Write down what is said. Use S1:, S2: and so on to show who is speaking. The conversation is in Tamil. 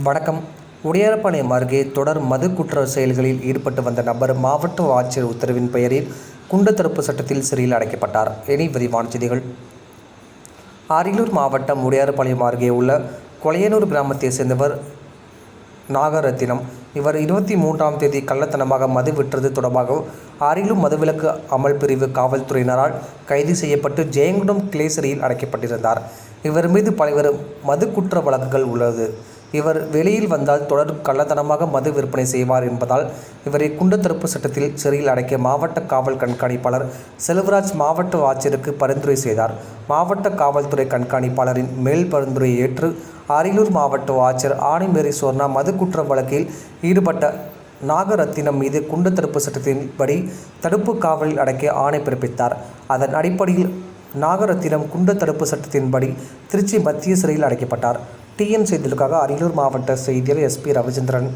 S1: வணக்கம். உடையார்பாளையம் அருகே தொடர் மது குற்ற செயல்களில் ஈடுபட்டு வந்த நபர் மாவட்ட ஆட்சியர் உத்தரவின் பெயரில் குண்டு தடுப்பு சட்டத்தில் சிறையில் அடைக்கப்பட்டார். இனி விரிவான செய்திகள். அரியலூர் மாவட்டம் உடையார்பாளையம் அருகே உள்ள கொலையனூர் கிராமத்தை சேர்ந்தவர் நாகரத்தினம். இவர் 23ஆம் தேதி கள்ளத்தனமாக மது விற்றது தொடர்பாக அரியலூர் மதுவிலக்கு அமல் பிரிவு காவல்துறையினரால் கைது செய்யப்பட்டு ஜெயங்கொண்டம் கிளை சிறையில் அடைக்கப்பட்டிருந்தார். இவர் மீது பல்வேறு மது குற்ற வழக்குகள் உள்ளது. இவர் வெளியில் வந்தால் தொடர் கள்ளத்தனமாக மது விற்பனை செய்வார் என்பதால் இவரை குண்டு தடுப்பு சட்டத்தில் சிறையில் அடைக்க மாவட்ட காவல் கண்காணிப்பாளர் செல்வராஜ் மாவட்ட ஆட்சியருக்கு பரிந்துரை செய்தார். மாவட்ட காவல்துறை கண்காணிப்பாளரின் மேல் பரிந்துரையை ஏற்று அரியலூர் மாவட்ட ஆட்சியர் ஆணிமேரி சோர்ணா மது குற்ற வழக்கில் ஈடுபட்ட நாகரத்தினம் மீது குண்டு தடுப்பு சட்டத்தின்படி தடுப்பு காவலில் அடைக்க ஆணை பிறப்பித்தார். அதன் அடிப்படையில் நாகரத்தினம் குண்டு தடுப்பு சட்டத்தின்படி திருச்சி மத்திய சிறையில் அடைக்கப்பட்டார். டிஎன் செய்திகளுக்காக அரியலூர் மாவட்ட செய்தியாளர் SP ரவிச்சந்திரன்.